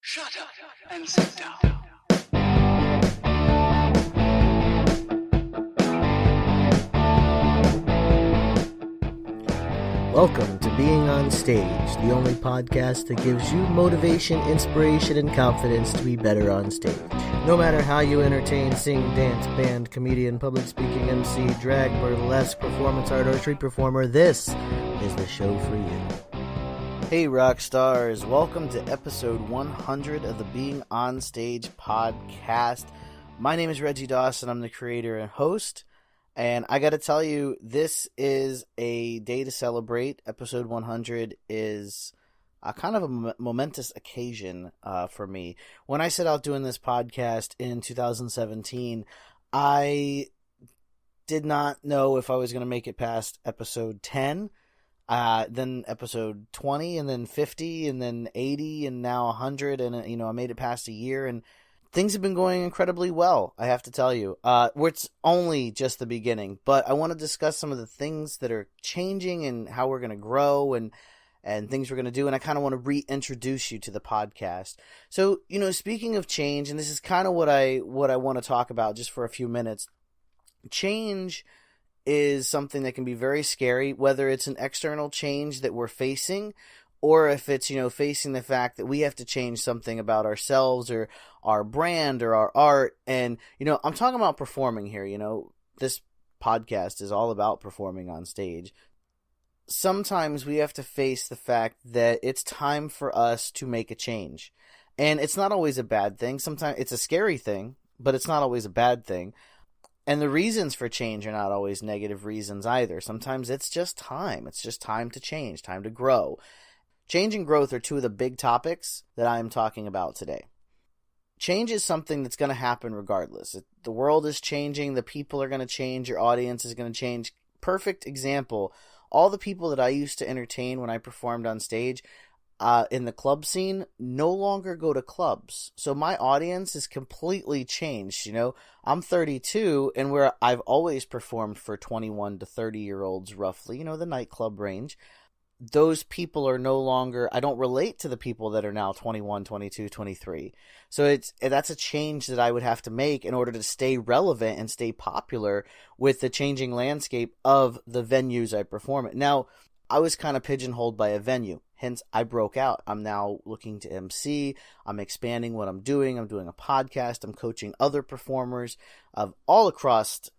Shut up and sit down. Welcome to Being on Stage, the only podcast that gives you motivation, inspiration, and confidence to be better on stage. No matter how you entertain, sing, dance, band, comedian, public speaking, MC, drag, burlesque, performance art, or street performer, this is the show for you. Hey rock stars, welcome to episode 100 of the Being on Stage podcast. My name is Reggie Dawson, I'm the creator and host. And I got to tell you, this is a day to celebrate. Episode 100 is a kind of a momentous occasion for me. When I set out doing this podcast in 2017, I did not know if I was going to make it past episode 10, then episode 20, and then 50, and then 80, and now 100. And, I made it past a year, and things have been going incredibly well, I have to tell you. It's only just the beginning, but I want to discuss some of the things that are changing and how we're going to grow and things we're going to do, and I kind of want to reintroduce you to the podcast. So, speaking of change, and this is kind of what I want to talk about just for a few minutes. Change is something that can be very scary, whether it's an external change that we're facing or if it's, facing the fact that we have to change something about ourselves or our brand or our art. And, I'm talking about performing here. This podcast is all about performing on stage. Sometimes we have to face the fact that it's time for us to make a change. And it's not always a bad thing. Sometimes it's a scary thing, but it's not always a bad thing. And the reasons for change are not always negative reasons either. Sometimes it's just time. It's just time to change, time to grow. Change and growth are two of the big topics that I am talking about today. Change is something that's going to happen regardless. The world is changing. The people are going to change. Your audience is going to change. Perfect example. All the people that I used to entertain when I performed on stage in the club scene no longer go to clubs. So my audience is completely changed. I'm 32 and where I've always performed for 21 to 30-year-olds roughly, the nightclub range. Those people are no longer, I don't relate to the people that are now 21, 22, 23. So that's a change that I would have to make in order to stay relevant and stay popular with the changing landscape of the venues I perform at. Now, I was kind of pigeonholed by a venue. Hence, I broke out. I'm now looking to MC. I'm expanding what I'm doing. I'm doing a podcast. I'm coaching other performers of all across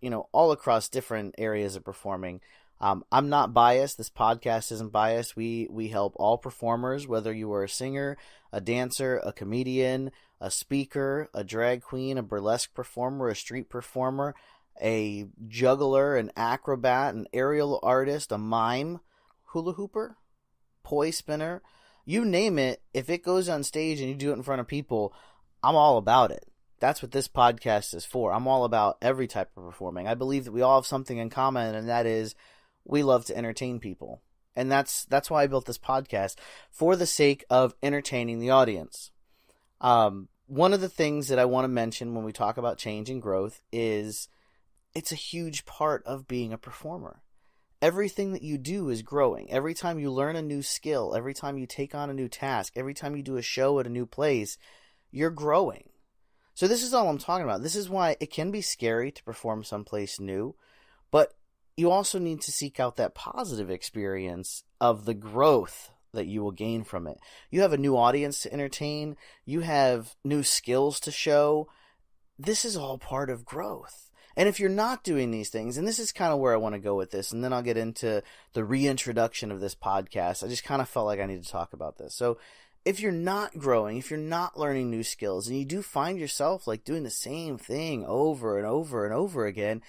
different areas of performing. I'm not biased. This podcast isn't biased. We help all performers, whether you are a singer, a dancer, a comedian, a speaker, a drag queen, a burlesque performer, a street performer, a juggler, an acrobat, an aerial artist, a mime, hula hooper, poi spinner, you name it. If it goes on stage and you do it in front of people, I'm all about it. That's what this podcast is for. I'm all about every type of performing. I believe that we all have something in common, and that is we love to entertain people. And that's why I built this podcast, for the sake of entertaining the audience. One of the things that I want to mention when we talk about change and growth is it's a huge part of being a performer. Everything that you do is growing. Every time you learn a new skill, every time you take on a new task, every time you do a show at a new place, you're growing. So this is all I'm talking about. This is why it can be scary to perform someplace new, but you also need to seek out that positive experience of the growth that you will gain from it. You have a new audience to entertain. You have new skills to show. This is all part of growth. And if you're not doing these things, and this is kind of where I want to go with this, and then I'll get into the reintroduction of this podcast. I just kind of felt like I need to talk about this. So if you're not growing, if you're not learning new skills, and you do find yourself like doing the same thing over and over and over again,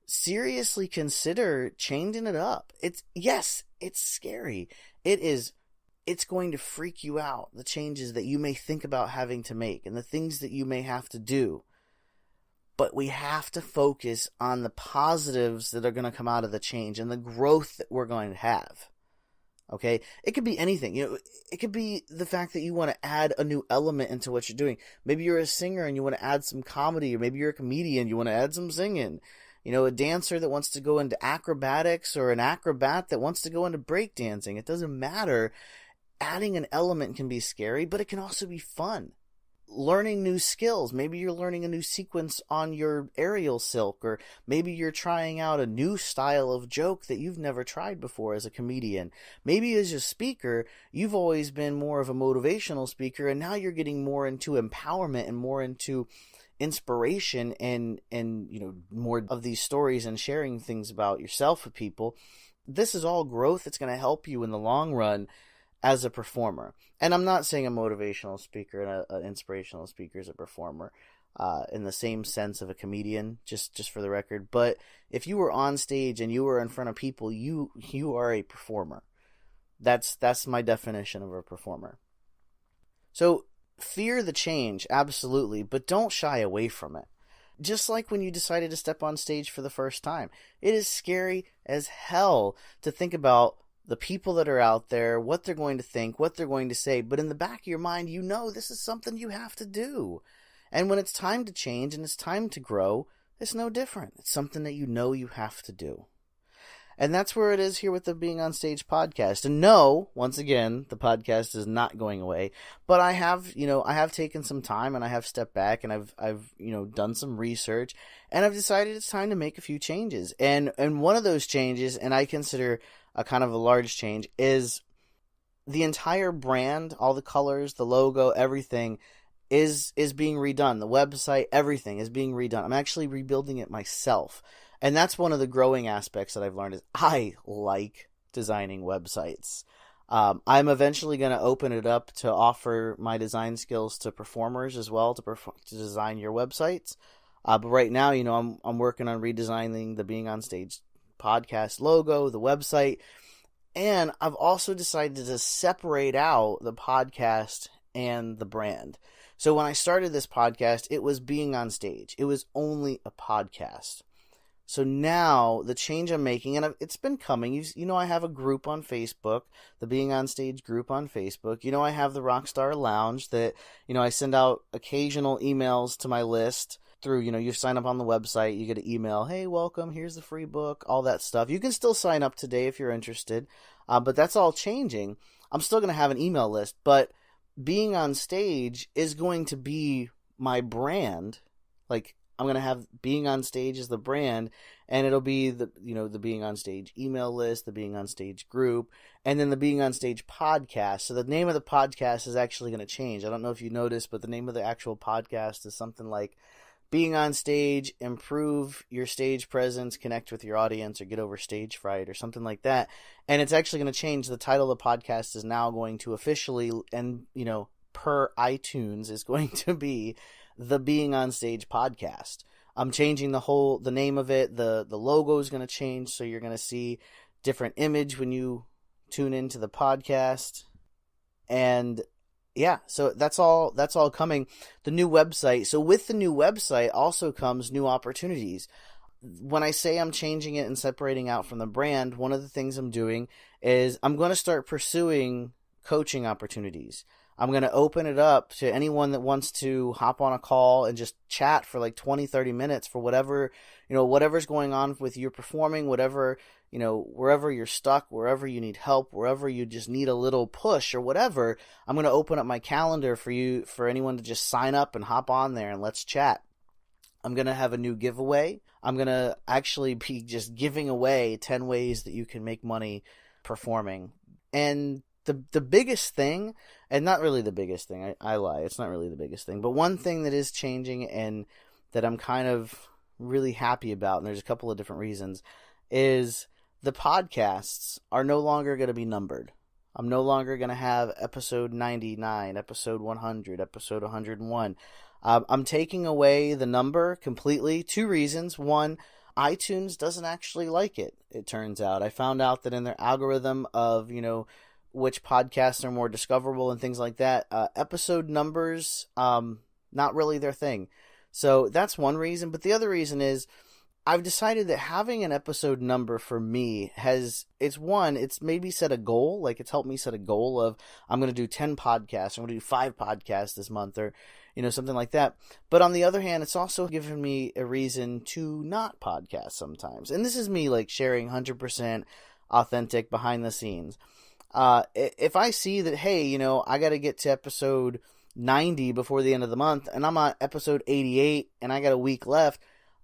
seriously consider changing it up. It's scary. It's going to freak you out, the changes that you may think about having to make and the things that you may have to do. But we have to focus on the positives that are going to come out of the change and the growth that we're going to have. Okay? It could be anything. It could be the fact that you want to add a new element into what you're doing. Maybe you're a singer and you want to add some comedy, or maybe you're a comedian, you want to add some singing. A dancer that wants to go into acrobatics, or an acrobat that wants to go into breakdancing. It doesn't matter. Adding an element can be scary, but it can also be fun. learning new skills. Maybe you're learning a new sequence on your aerial silk, or maybe you're trying out a new style of joke that you've never tried before as a comedian. Maybe as a speaker, you've always been more of a motivational speaker, and now you're getting more into empowerment and more into inspiration and more of these stories and sharing things about yourself with people. This is all growth. It's going to help you in the long run as a performer. And I'm not saying a motivational speaker and an inspirational speaker is a performer in the same sense of a comedian, just for the record. But if you were on stage and you were in front of people, you are a performer. That's my definition of a performer. So fear the change, absolutely, but don't shy away from it. Just like when you decided to step on stage for the first time. It is scary as hell to think about the people that are out there, what they're going to think, what they're going to say, but in the back of your mind, you know this is something you have to do. And when it's time to change and it's time to grow, it's no different. It's something that you know you have to do. And that's where it is here with the Being on Stage podcast. And no, once again, the podcast is not going away, but I have taken some time and I have stepped back and I've done some research and I've decided it's time to make a few changes. And one of those changes, and I consider a kind of a large change, is the entire brand, all the colors, the logo, everything is being redone. The website, everything is being redone. I'm actually rebuilding it myself. And that's one of the growing aspects that I've learned is I like designing websites. I'm eventually going to open it up to offer my design skills to performers as well, to design your websites. But right now, I'm working on redesigning the Being on Stage podcast logo, the website, and I've also decided to separate out the podcast and the brand. So when I started this podcast, it was Being on Stage. It was only a podcast. So now the change I'm making, and it's been coming, I have a group on Facebook, the Being on Stage group on Facebook. I have the Rockstar Lounge that, I send out occasional emails to my list through, you sign up on the website, you get an email, hey, welcome, here's the free book, all that stuff. You can still sign up today if you're interested, but that's all changing. I'm still going to have an email list, but Being on Stage is going to be my brand. Like, I'm going to have Being on Stage as the brand, and it'll be the Being on Stage email list, the Being on Stage group, and then the Being on Stage podcast. So the name of the podcast is actually going to change. I don't know if you noticed, but the name of the actual podcast is something like Being on Stage, Improve Your Stage Presence, Connect with Your Audience, or Get Over Stage Fright, or something like that. And it's actually going to change. The title of the podcast is now going to officially, and, per iTunes, is going to be the Being on Stage podcast. I'm changing the name of it. The logo is going to change, so you're going to see different image when you tune into the podcast. And yeah, so that's all coming. The new website. So with the new website also comes new opportunities. When I say I'm changing it and separating out from the brand, one of the things I'm doing is I'm going to start pursuing coaching opportunities. I'm going to open it up to anyone that wants to hop on a call and just chat for like 20, 30 minutes for whatever, whatever's going on with you performing, whatever, wherever you're stuck, wherever you need help, wherever you just need a little push or whatever. I'm going to open up my calendar for anyone to just sign up and hop on there and let's chat. I'm going to have a new giveaway. I'm going to actually be just giving away 10 ways that you can make money performing. And the biggest thing, and not really the biggest thing, I lie, it's not really the biggest thing, but one thing that is changing and that I'm kind of really happy about, and there's a couple of different reasons, is the podcasts are no longer going to be numbered. I'm no longer going to have episode 99, episode 100, episode 101. I'm taking away the number completely. Two reasons. One, iTunes doesn't actually like it, it turns out. I found out that in their algorithm of, which podcasts are more discoverable and things like that, episode numbers, not really their thing. So that's one reason. But the other reason is I've decided that having an episode number for me it's maybe set a goal. Like, it's helped me set a goal of I'm going to do 10 podcasts. I'm going to do 5 podcasts this month, or, something like that. But on the other hand, it's also given me a reason to not podcast sometimes. And this is me like sharing 100% authentic behind the scenes. If I see that, hey, I got to get to episode, 90 before the end of the month and I'm on episode 88 and I got a week left,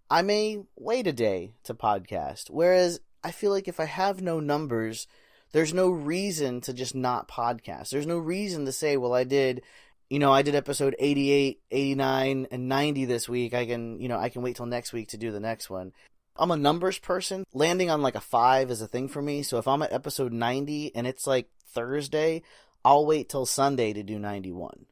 I may wait a day to podcast. Whereas I feel like if I have no numbers, there's no reason to just not podcast. There's no reason to say, well, I did episode 88, 89, and 90 this week. I can wait till next week to do the next one. I'm a numbers person. Landing on like a 5 is a thing for me. So if I'm at episode 90 and it's like Thursday, I'll wait till Sunday to do 91.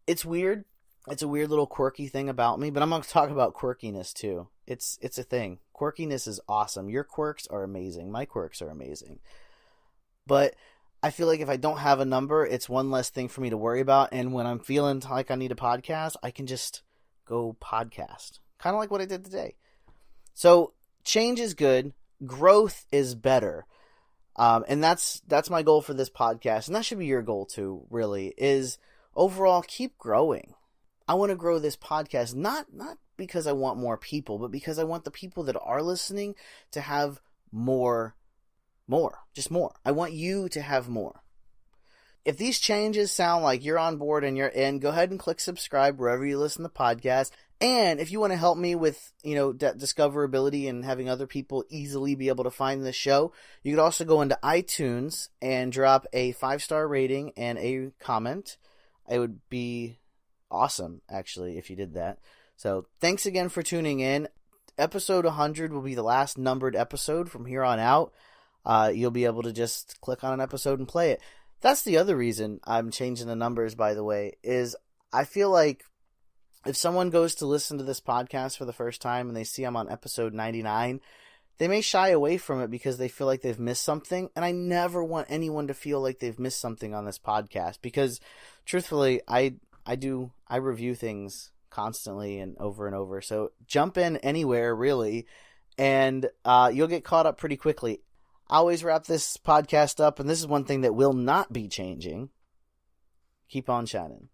It's weird. It's a weird little quirky thing about me, but I'm going to talk about quirkiness too. It's a thing. Quirkiness is awesome. Your quirks are amazing. My quirks are amazing. But I feel like if I don't have a number, it's one less thing for me to worry about. And when I'm feeling like I need a podcast, I can just go podcast. Kind of like what I did today. So change is good. Growth is better. And that's my goal for this podcast. And that should be your goal too, really, is overall keep growing. I want to grow this podcast, not because I want more people, but because I want the people that are listening to have more. I want you to have more. If these changes sound like you're on board and you're in, go ahead and click subscribe wherever you listen to podcasts. And if you want to help me with, discoverability and having other people easily be able to find this show, you could also go into iTunes and drop a 5-star rating and a comment. It would be awesome, actually, if you did that. So thanks again for tuning in. Episode 100 will be the last numbered episode from here on out. You'll be able to just click on an episode and play it. That's the other reason I'm changing the numbers, by the way, is I feel like if someone goes to listen to this podcast for the first time and they see I'm on episode 99, they may shy away from it because they feel like they've missed something. And I never want anyone to feel like they've missed something on this podcast because, truthfully, I review things constantly and over. So jump in anywhere, really, and you'll get caught up pretty quickly. I always wrap this podcast up, and this is one thing that will not be changing. Keep on shining.